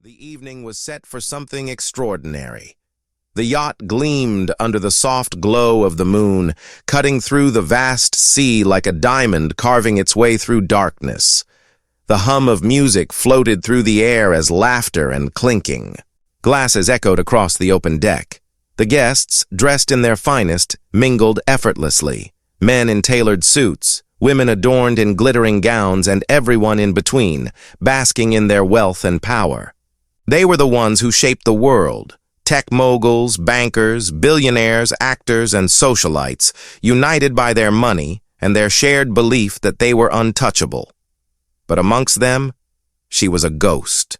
The evening was set for something extraordinary. The yacht gleamed under the soft glow of the moon, cutting through the vast sea like a diamond carving its way through darkness. The hum of music floated through the air as laughter and clinking. Glasses echoed across the open deck. The guests, dressed in their finest, mingled effortlessly. Men in tailored suits, women adorned in glittering gowns, and everyone in between, basking in their wealth and power. They were the ones who shaped the world. Tech moguls, bankers, billionaires, actors, and socialites, united by their money and their shared belief that they were untouchable. But amongst them, she was a ghost,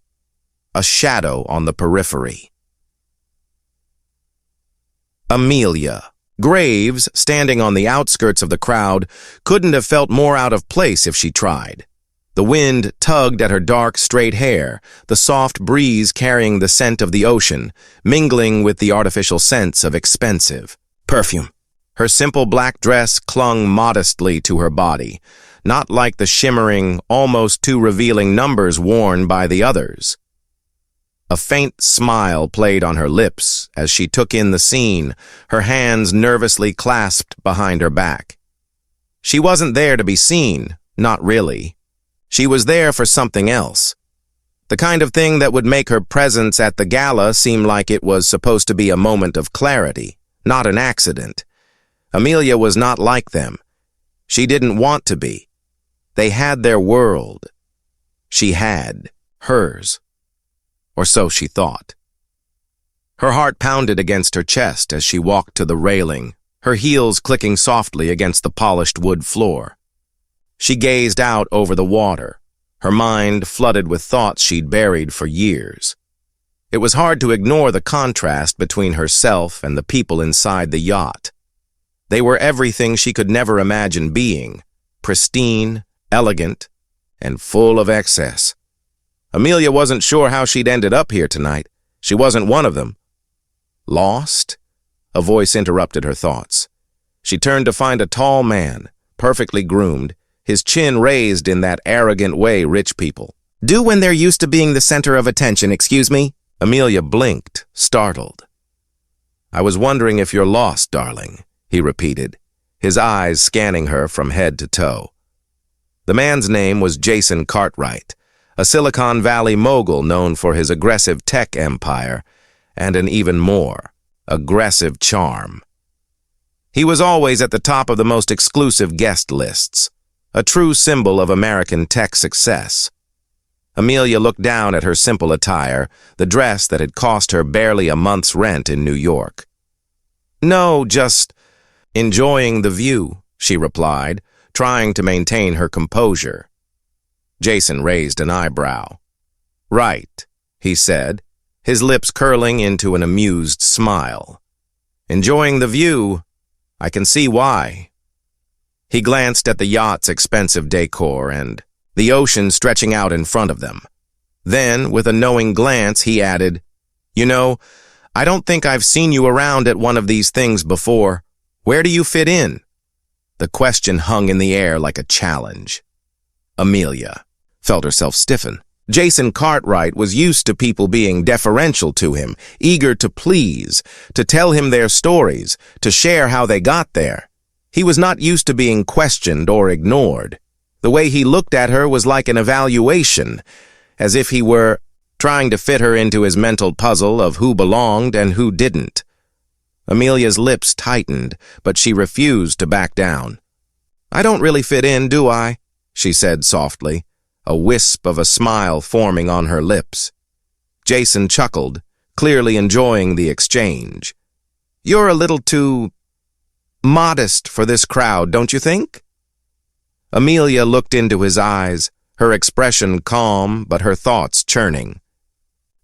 a shadow on the periphery. Amelia. Graves, standing on the outskirts of the crowd, couldn't have felt more out of place if she tried. The wind tugged at her dark, straight hair, the soft breeze carrying the scent of the ocean, mingling with the artificial scents of expensive perfume. Her simple black dress clung modestly to her body, not like the shimmering, almost too revealing numbers worn by the others. A faint smile played on her lips as she took in the scene, her hands nervously clasped behind her back. She wasn't there to be seen, not really. She was there for something else. The kind of thing that would make her presence at the gala seem like it was supposed to be a moment of clarity, not an accident. Amelia was not like them. She didn't want to be. They had their world. She had hers. Or so she thought. Her heart pounded against her chest as she walked to the railing, her heels clicking softly against the polished wood floor. She gazed out over the water, her mind flooded with thoughts she'd buried for years. It was hard to ignore the contrast between herself and the people inside the yacht. They were everything she could never imagine being, pristine, elegant, and full of excess. Amelia wasn't sure how she'd ended up here tonight. She wasn't one of them. Lost? A voice interrupted her thoughts. She turned to find a tall man, perfectly groomed, his chin raised in that arrogant way rich people do when they're used to being the center of attention, excuse me? Amelia blinked, startled. "I was wondering if you're lost, darling," he repeated, his eyes scanning her from head to toe. The man's name was Jason Cartwright, a Silicon Valley mogul known for his aggressive tech empire and an even more aggressive charm. He was always at the top of the most exclusive guest lists, a true symbol of American tech success. Amelia looked down at her simple attire, the dress that had cost her barely a month's rent in New York. "No, just enjoying the view," she replied, trying to maintain her composure. Jason raised an eyebrow. "Right," he said, his lips curling into an amused smile. "Enjoying the view? I can see why." He glanced at the yacht's expensive decor and the ocean stretching out in front of them. Then, with a knowing glance, he added, "You know, I don't think I've seen you around at one of these things before. Where do you fit in?" The question hung in the air like a challenge. Amelia felt herself stiffen. Jason Cartwright was used to people being deferential to him, eager to please, to tell him their stories, to share how they got there. He was not used to being questioned or ignored. The way he looked at her was like an evaluation, as if he were trying to fit her into his mental puzzle of who belonged and who didn't. Amelia's lips tightened, but she refused to back down. "I don't really fit in, do I?" she said softly, a wisp of a smile forming on her lips. Jason chuckled, clearly enjoying the exchange. "You're a little too modest for this crowd, don't you think?" Amelia looked into his eyes, her expression calm but her thoughts churning.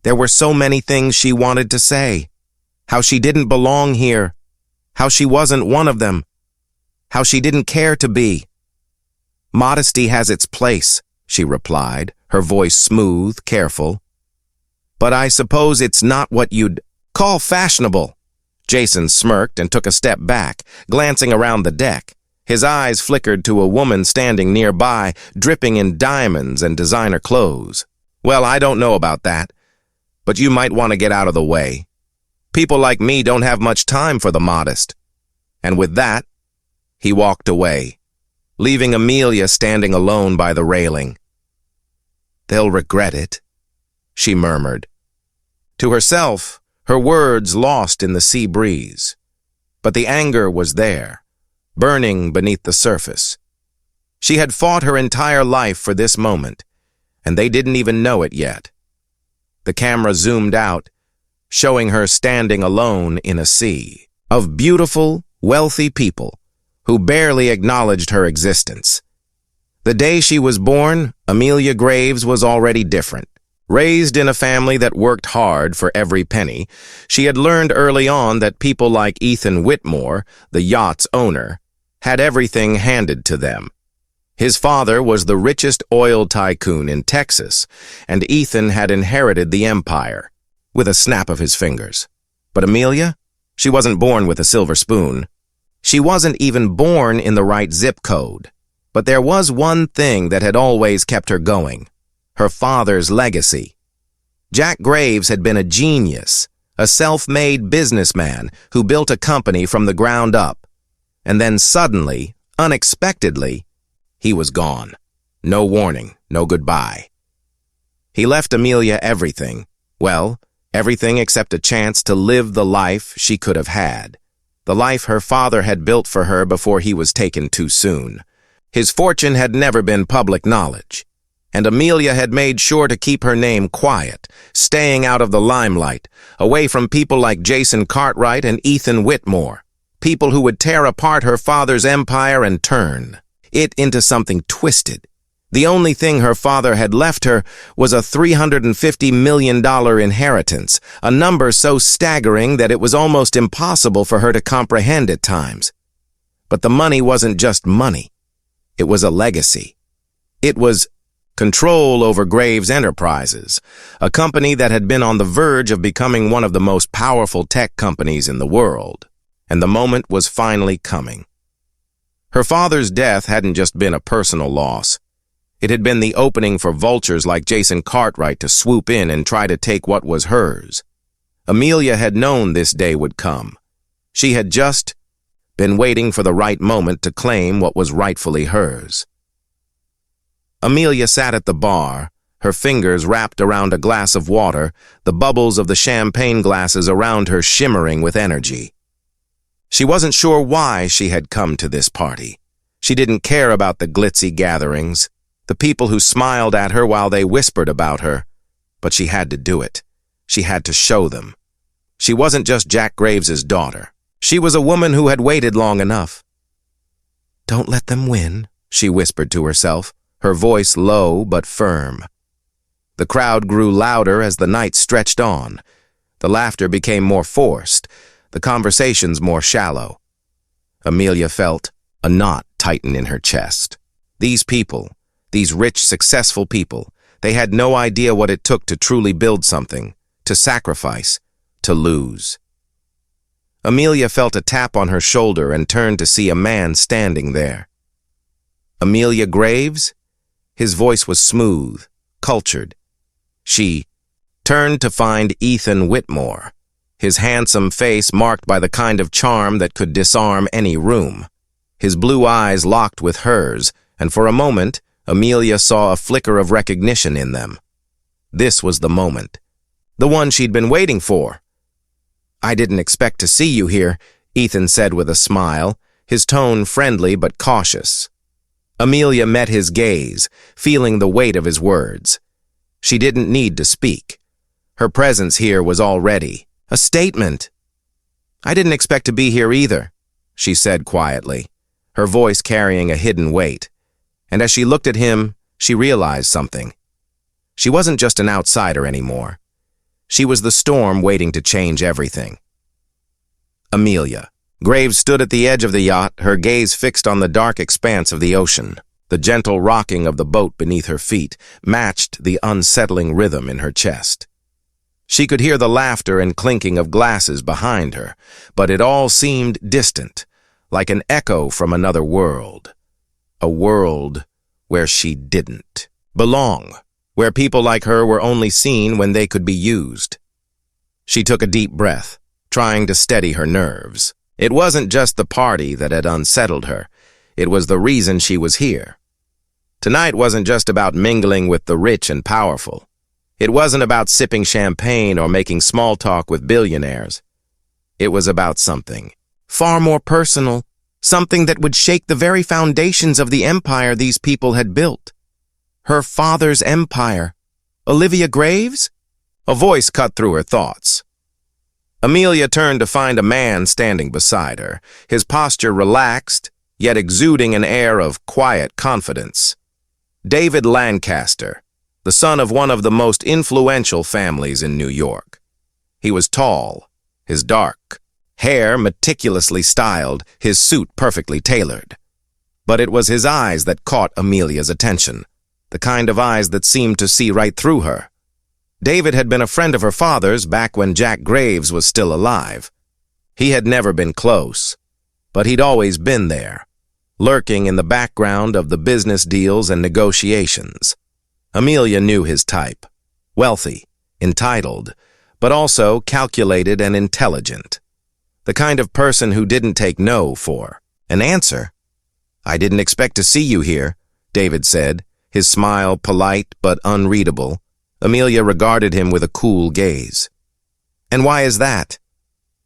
There were so many things she wanted to say. How she didn't belong here. How she wasn't one of them. How she didn't care to be. "Modesty has its place," she replied, her voice smooth, careful. "But I suppose it's not what you'd call fashionable." Jason smirked and took a step back, glancing around the deck. His eyes flickered to a woman standing nearby, dripping in diamonds and designer clothes. "Well, I don't know about that. but you might want to get out of the way. People like me don't have much time for the modest." And with that, he walked away, leaving Amelia standing alone by the railing. "They'll regret it," she murmured. To herself, her words lost in the sea breeze. But the anger was there, burning beneath the surface. She had fought her entire life for this moment, and they didn't even know it yet. The camera zoomed out, showing her standing alone in a sea of beautiful, wealthy people who barely acknowledged her existence. The day she was born, Amelia Graves was already different. Raised in a family that worked hard for every penny, she had learned early on that people like Ethan Whitmore, the Yacht's owner, had everything handed to them. His father was the richest oil tycoon in Texas, and Ethan had inherited the empire with a snap of his fingers. But Amelia? She wasn't born with a silver spoon. She wasn't even born in the right zip code. But there was one thing that had always kept her going: her father's legacy. Jack Graves had been a genius, a self-made businessman who built a company from the ground up. And then suddenly, unexpectedly, he was gone. No warning, no goodbye. He left Amelia everything. Well, everything except a chance to live the life she could have had. The life her father had built for her before he was taken too soon. His fortune had never been public knowledge, and Amelia had made sure to keep her name quiet, staying out of the limelight, away from people like Jason Cartwright and Ethan Whitmore, people who would tear apart her father's empire and turn it into something twisted. The only thing her father had left her was a $350 million inheritance, a number so staggering that it was almost impossible for her to comprehend at times. But the money wasn't just money. It was a legacy. It was control over Graves Enterprises, a company that had been on the verge of becoming one of the most powerful tech companies in the world. And the moment was finally coming. Her father's death hadn't just been a personal loss. It had been the opening for vultures like Jason Cartwright to swoop in and try to take what was hers. Amelia had known this day would come. She had just been waiting for the right moment to claim what was rightfully hers. Amelia sat at the bar, her fingers wrapped around a glass of water, the bubbles of the champagne glasses around her shimmering with energy. She wasn't sure why she had come to this party. She didn't care about the glitzy gatherings, the people who smiled at her while they whispered about her. But she had to do it. She had to show them. She wasn't just Jack Graves's daughter. She was a woman who had waited long enough. "Don't let them win," she whispered to herself, her voice low but firm. The crowd grew louder as the night stretched on. The laughter became more forced, the conversations more shallow. Amelia felt a knot tighten in her chest. These people, these rich, successful people, they had no idea what it took to truly build something, to sacrifice, to lose. Amelia felt a tap on her shoulder and turned to see a man standing there. Amelia Graves? His voice was smooth, cultured. She turned to find Ethan Whitmore, his handsome face marked by the kind of charm that could disarm any room. His blue eyes locked with hers, and for a moment, Amelia saw a flicker of recognition in them. This was the moment. The one she'd been waiting for. "I didn't expect to see you here," Ethan said with a smile, his tone friendly but cautious. Amelia met his gaze, feeling the weight of his words. She didn't need to speak. Her presence here was already a statement. "I didn't expect to be here either," she said quietly, her voice carrying a hidden weight. And as she looked at him, she realized something. She wasn't just an outsider anymore. She was the storm waiting to change everything. Amelia. Graves stood at the edge of the yacht, her gaze fixed on the dark expanse of the ocean. The gentle rocking of the boat beneath her feet matched the unsettling rhythm in her chest. She could hear the laughter and clinking of glasses behind her, but it all seemed distant, like an echo from another world. A world where she didn't belong, where people like her were only seen when they could be used. She took a deep breath, trying to steady her nerves. It wasn't just the party that had unsettled her. It was the reason she was here. Tonight wasn't just about mingling with the rich and powerful. It wasn't about sipping champagne or making small talk with billionaires. It was about something far more personal, something that would shake the very foundations of the empire these people had built. Her father's empire. Olivia Graves? A voice cut through her thoughts. Amelia turned to find a man standing beside her, his posture relaxed, yet exuding an air of quiet confidence. David Lancaster, the son of one of the most influential families in New York. He was tall, his dark hair meticulously styled, his suit perfectly tailored. But it was his eyes that caught Amelia's attention, the kind of eyes that seemed to see right through her. David had been a friend of her father's back when Jack Graves was still alive. He had never been close, but he'd always been there, lurking in the background of the business deals and negotiations. Amelia knew his type: wealthy, entitled, but also calculated and intelligent. The kind of person who didn't take no for an answer. "I didn't expect to see you here," David said, his smile polite but unreadable. Amelia regarded him with a cool gaze. "And why is that?"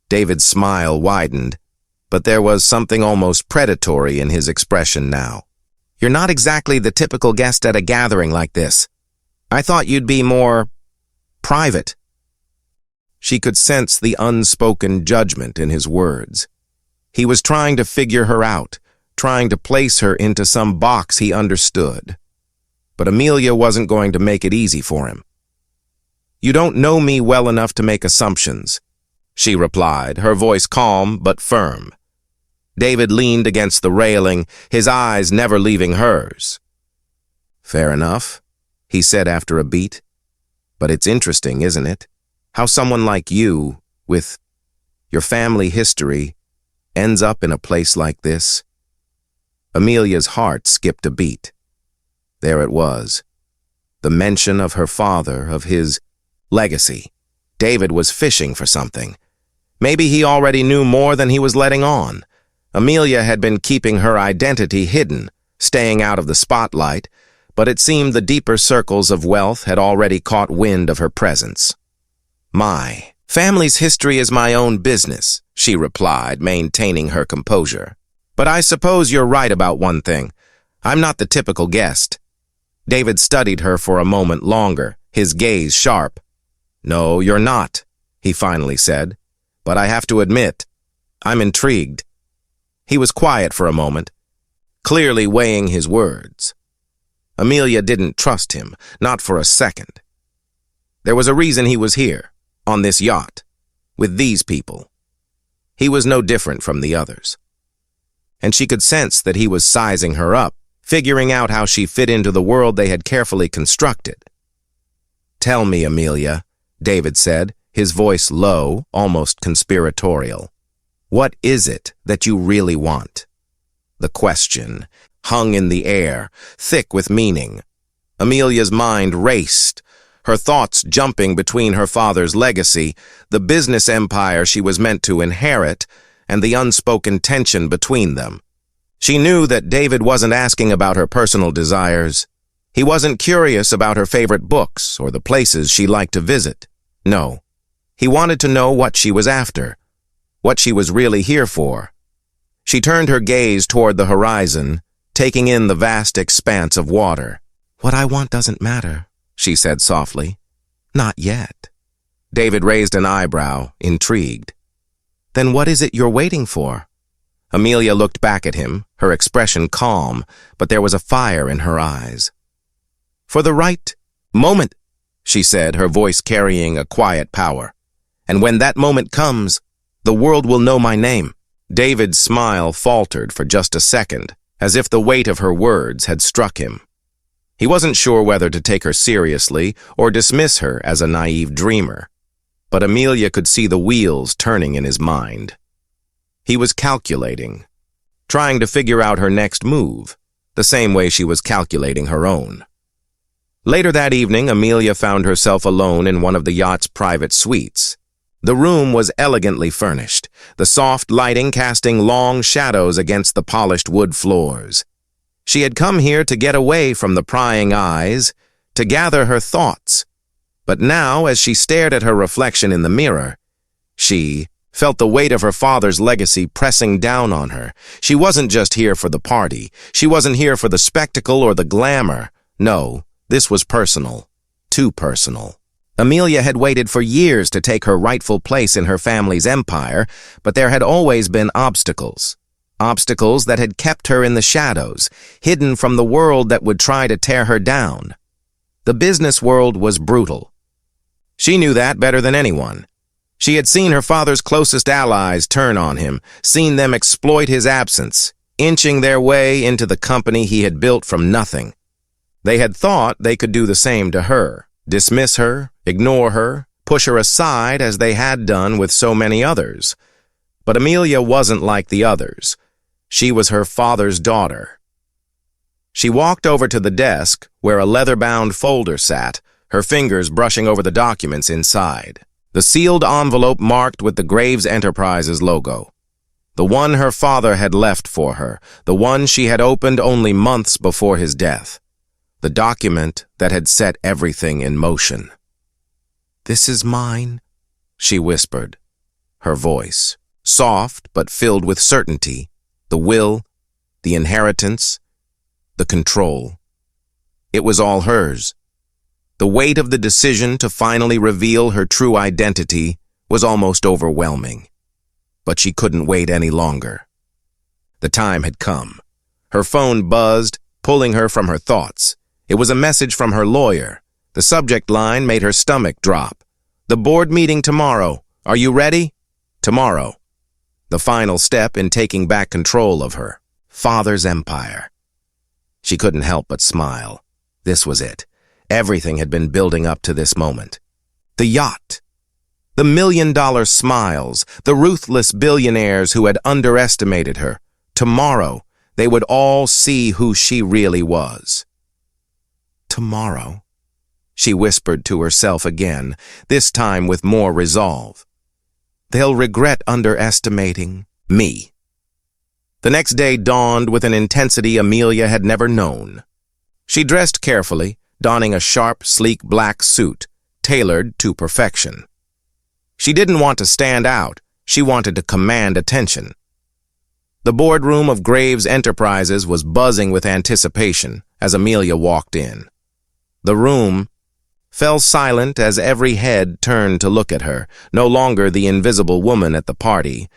David's smile widened, but there was something almost predatory in his expression now. "You're not exactly the typical guest at a gathering like this. I thought you'd be more private." She could sense the unspoken judgment in his words. He was trying to figure her out, trying to place her into some box he understood. But Amelia wasn't going to make it easy for him. "You don't know me well enough to make assumptions," she replied, her voice calm but firm. David leaned against the railing, his eyes never leaving hers. "Fair enough," he said after a beat. "But it's interesting, isn't it? How someone like you, with your family history, ends up in a place like this." Amelia's heart skipped a beat. There it was. The mention of her father, of his legacy. David was fishing for something. Maybe he already knew more than he was letting on. Amelia had been keeping her identity hidden, staying out of the spotlight, but it seemed the deeper circles of wealth had already caught wind of her presence. "My family's history is my own business," she replied, maintaining her composure. "But I suppose you're right about one thing. I'm not the typical guest." David studied her for a moment longer, his gaze sharp. "No, you're not," he finally said. "But I have to admit, I'm intrigued." He was quiet for a moment, clearly weighing his words. Amelia didn't trust him, not for a second. There was a reason he was here, on this yacht, with these people. He was no different from the others. And she could sense that he was sizing her up, figuring out how she fit into the world they had carefully constructed. "Tell me, Amelia," David said, his voice low, almost conspiratorial. "What is it that you really want?" The question hung in the air, thick with meaning. Amelia's mind raced, her thoughts jumping between her father's legacy, the business empire she was meant to inherit, and the unspoken tension between them. She knew that David wasn't asking about her personal desires. He wasn't curious about her favorite books or the places she liked to visit. No, he wanted to know what she was after, what she was really here for. She turned her gaze toward the horizon, taking in the vast expanse of water. "What I want doesn't matter," she said softly. "Not yet." David raised an eyebrow, intrigued. "Then what is it you're waiting for?" Amelia looked back at him, her expression calm, but there was a fire in her eyes. "For the right moment," she said, her voice carrying a quiet power. "And when that moment comes, the world will know my name." David's smile faltered for just a second, as if the weight of her words had struck him. He wasn't sure whether to take her seriously or dismiss her as a naive dreamer. But Amelia could see the wheels turning in his mind. He was calculating, trying to figure out her next move, the same way she was calculating her own. Later that evening, Amelia found herself alone in one of the yacht's private suites. The room was elegantly furnished, the soft lighting casting long shadows against the polished wood floors. She had come here to get away from the prying eyes, to gather her thoughts. But now, as she stared at her reflection in the mirror, she felt the weight of her father's legacy pressing down on her. She wasn't just here for the party. She wasn't here for the spectacle or the glamour. No, this was personal. Too personal. Amelia had waited for years to take her rightful place in her family's empire, but there had always been obstacles. Obstacles that had kept her in the shadows, hidden from the world that would try to tear her down. The business world was brutal. She knew that better than anyone. She had seen her father's closest allies turn on him, seen them exploit his absence, inching their way into the company he had built from nothing. They had thought they could do the same to her, dismiss her, ignore her, push her aside as they had done with so many others. But Amelia wasn't like the others. She was her father's daughter. She walked over to the desk where a leather-bound folder sat, her fingers brushing over the documents inside. The sealed envelope marked with the Graves Enterprises logo. The one her father had left for her, the one she had opened only months before his death. The document that had set everything in motion. "This is mine," she whispered, her voice, soft but filled with certainty, the will, the inheritance, the control. It was all hers. The weight of the decision to finally reveal her true identity was almost overwhelming. But she couldn't wait any longer. The time had come. Her phone buzzed, pulling her from her thoughts. It was a message from her lawyer. The subject line made her stomach drop. "The board meeting tomorrow. Are you ready?" Tomorrow. The final step in taking back control of her father's empire. She couldn't help but smile. This was it. Everything had been building up to this moment. The yacht. The $1,000,000 smiles, the ruthless billionaires who had underestimated her. Tomorrow, they would all see who she really was. "Tomorrow," she whispered to herself again, this time with more resolve. "They'll regret underestimating me." The next day dawned with an intensity Amelia had never known. She dressed carefully, donning a sharp, sleek black suit, tailored to perfection. She didn't want to stand out. She wanted to command attention. The boardroom of Graves Enterprises was buzzing with anticipation as Amelia walked in. The room fell silent as every head turned to look at her, no longer the invisible woman at the party,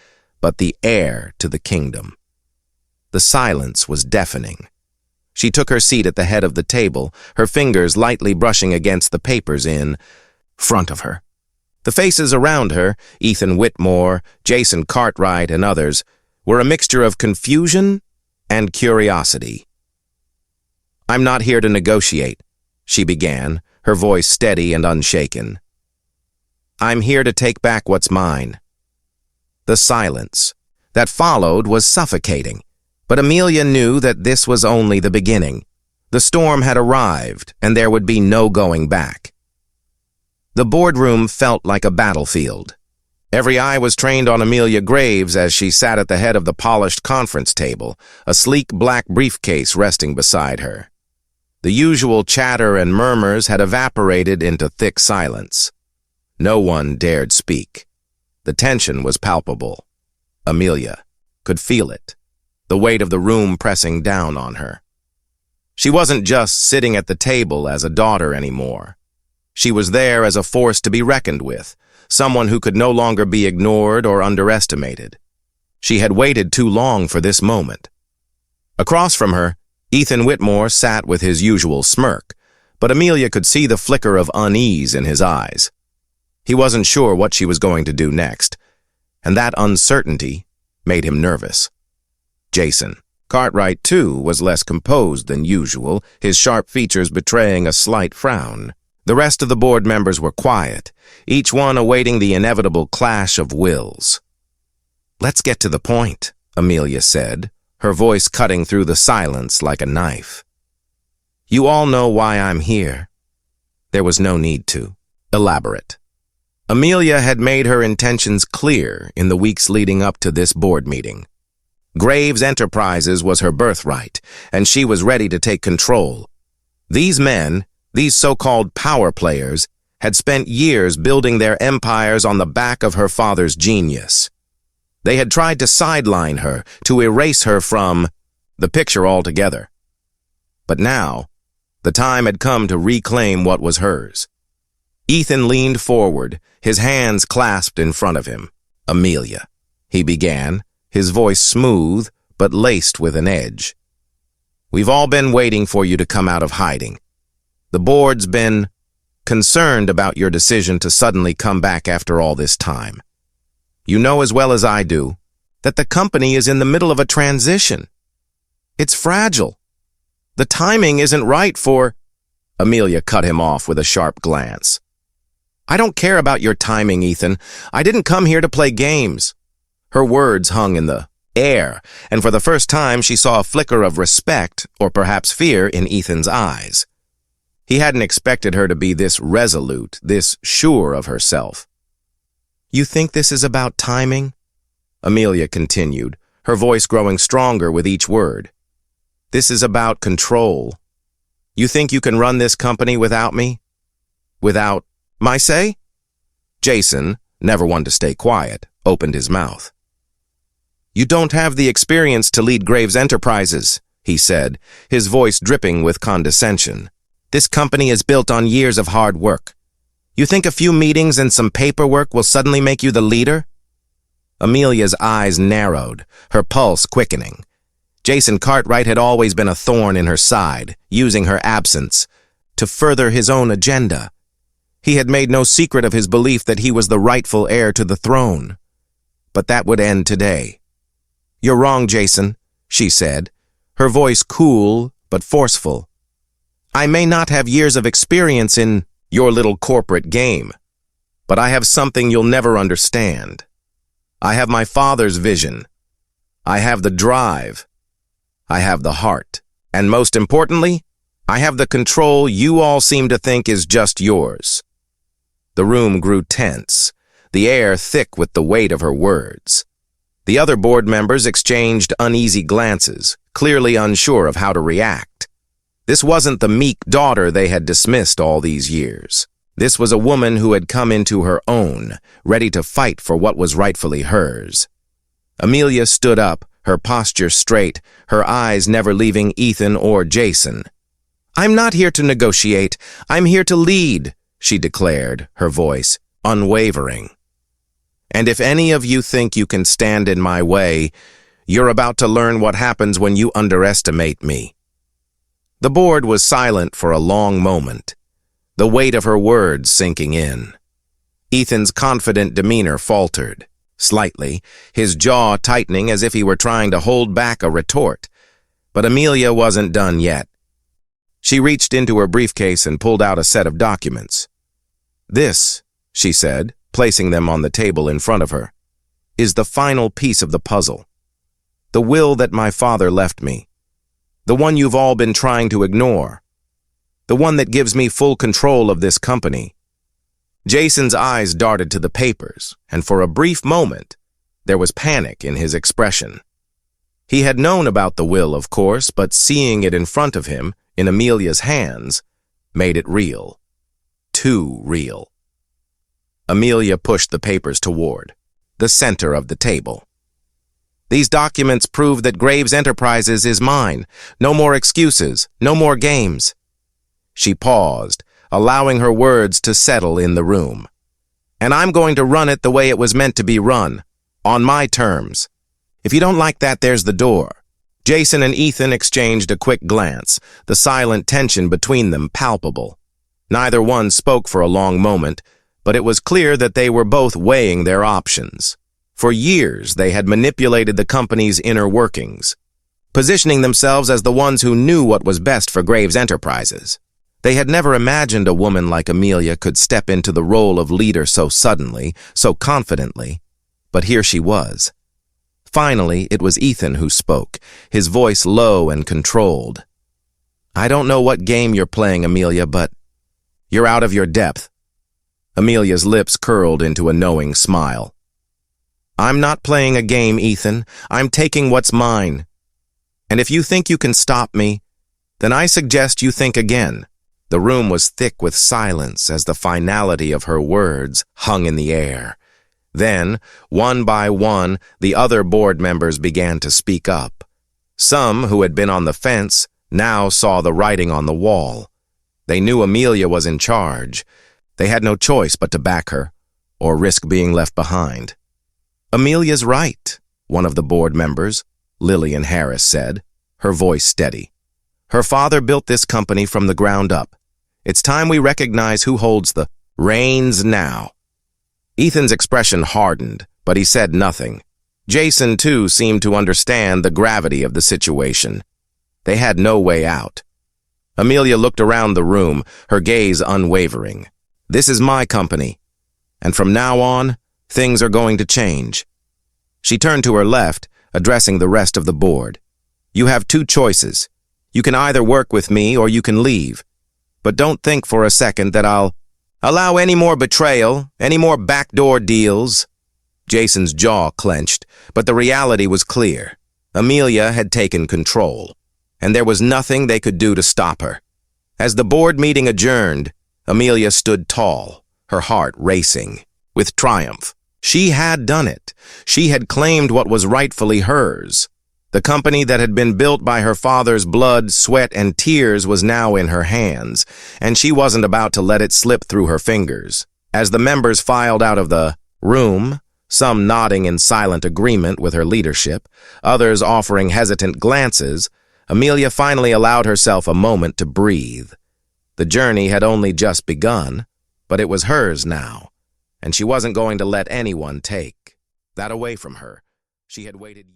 but the heir to the kingdom. The silence was deafening. She took her seat at the head of the table, her fingers lightly brushing against the papers in front of her. The faces around her, Ethan Whitmore, Jason Cartwright, and others, were a mixture of confusion and curiosity. "I'm not here to negotiate," she began, her voice steady and unshaken. "I'm here to take back what's mine." The silence that followed was suffocating, but Amelia knew that this was only the beginning. The storm had arrived, and there would be no going back. The boardroom felt like a battlefield. Every eye was trained on Amelia Graves as she sat at the head of the polished conference table, a sleek black briefcase resting beside her. The usual chatter and murmurs had evaporated into thick silence. No one dared speak. The tension was palpable. Amelia could feel it, the weight of the room pressing down on her. She wasn't just sitting at the table as a daughter anymore. She was there as a force to be reckoned with, someone who could no longer be ignored or underestimated. She had waited too long for this moment. Across from her, Ethan Whitmore sat with his usual smirk, but Amelia could see the flicker of unease in his eyes. He wasn't sure what she was going to do next, and that uncertainty made him nervous. Jason Cartwright, too, was less composed than usual, his sharp features betraying a slight frown. The rest of the board members were quiet, each one awaiting the inevitable clash of wills. "Let's get to the point," Amelia said, her voice cutting through the silence like a knife. "You all know why I'm here. There was no need to elaborate. Amelia had made her intentions clear in the weeks leading up to this board meeting. Graves Enterprises was her birthright, and she was ready to take control. These men, these so-called power players, had spent years building their empires on the back of her father's genius. They had tried to sideline her, to erase her from the picture altogether. But now, the time had come to reclaim what was hers. Ethan leaned forward, his hands clasped in front of him. "Amelia," he began, his voice smooth but laced with an edge. "We've all been waiting for you to come out of hiding. The board's been concerned about your decision to suddenly come back after all this time. You know as well as I do that the company is in the middle of a transition. It's fragile. The timing isn't right for—" Amelia cut him off with a sharp glance. "I don't care about your timing, Ethan. I didn't come here to play games." Her words hung in the air, and for the first time she saw a flicker of respect, or perhaps fear, in Ethan's eyes. He hadn't expected her to be this resolute, this sure of herself. "You think this is about timing?" Amelia continued, her voice growing stronger with each word. "This is about control. You think you can run this company without me? Without my say?" Jason, never one to stay quiet, opened his mouth. "You don't have the experience to lead Graves Enterprises," he said, his voice dripping with condescension. "This company is built on years of hard work. You think a few meetings and some paperwork will suddenly make you the leader?" Amelia's eyes narrowed, her pulse quickening. Jason Cartwright had always been a thorn in her side, using her absence to further his own agenda. He had made no secret of his belief that he was the rightful heir to the throne. But that would end today. "You're wrong, Jason," she said, her voice cool but forceful. "I may not have years of experience in your little corporate game, but I have something you'll never understand. I have my father's vision. I have the drive. I have the heart. And most importantly, I have the control you all seem to think is just yours." The room grew tense, the air thick with the weight of her words. The other board members exchanged uneasy glances, clearly unsure of how to react. This wasn't the meek daughter they had dismissed all these years. This was a woman who had come into her own, ready to fight for what was rightfully hers. Amelia stood up, her posture straight, her eyes never leaving Ethan or Jason. "I'm not here to negotiate. I'm here to lead," she declared, her voice unwavering. "And if any of you think you can stand in my way, you're about to learn what happens when you underestimate me." The board was silent for a long moment, the weight of her words sinking in. Ethan's confident demeanor faltered, slightly, his jaw tightening as if he were trying to hold back a retort. But Amelia wasn't done yet. She reached into her briefcase and pulled out a set of documents. "This," she said, placing them on the table in front of her, "is the final piece of the puzzle. The will that my father left me. The one you've all been trying to ignore. The one that gives me full control of this company." Jason's eyes darted to the papers, and for a brief moment, there was panic in his expression. He had known about the will, of course, but seeing it in front of him, in Amelia's hands, made it real. Too real. Amelia pushed the papers toward the center of the table. "These documents prove that Graves Enterprises is mine. No more excuses, no more games." She paused, allowing her words to settle in the room. "And I'm going to run it the way it was meant to be run, on my terms. If you don't like that, there's the door." Jason and Ethan exchanged a quick glance, the silent tension between them palpable. Neither one spoke for a long moment, but it was clear that they were both weighing their options. For years, they had manipulated the company's inner workings, positioning themselves as the ones who knew what was best for Graves Enterprises. They had never imagined a woman like Amelia could step into the role of leader so suddenly, so confidently, but here she was. Finally, it was Ethan who spoke, his voice low and controlled. "I don't know what game you're playing, Amelia, but You're out of your depth." Amelia's lips curled into a knowing smile. "I'm not playing a game, Ethan. I'm taking what's mine. And if you think you can stop me, then I suggest you think again." The room was thick with silence as the finality of her words hung in the air. Then, one by one, the other board members began to speak up. Some who had been on the fence now saw the writing on the wall. They knew Amelia was in charge. They had no choice but to back her, or risk being left behind. "Amelia's right," one of the board members, Lillian Harris, said, her voice steady. "Her father built this company from the ground up. It's time we recognize who holds the reins now." Ethan's expression hardened, but he said nothing. Jason, too, seemed to understand the gravity of the situation. They had no way out. Amelia looked around the room, her gaze unwavering. "This is my company, and from now on, things are going to change." She turned to her left, addressing the rest of the board. "You have two choices. You can either work with me or you can leave. But don't think for a second that I'll allow any more betrayal, any more backdoor deals." Jason's jaw clenched, but the reality was clear. Amelia had taken control, and there was nothing they could do to stop her. As the board meeting adjourned, Amelia stood tall, her heart racing with triumph. She had done it. She had claimed what was rightfully hers. The company that had been built by her father's blood, sweat, and tears was now in her hands, and she wasn't about to let it slip through her fingers. As the members filed out of the room, some nodding in silent agreement with her leadership, others offering hesitant glances, Amelia finally allowed herself a moment to breathe. The journey had only just begun, but it was hers now, and she wasn't going to let anyone take that away from her. She had waited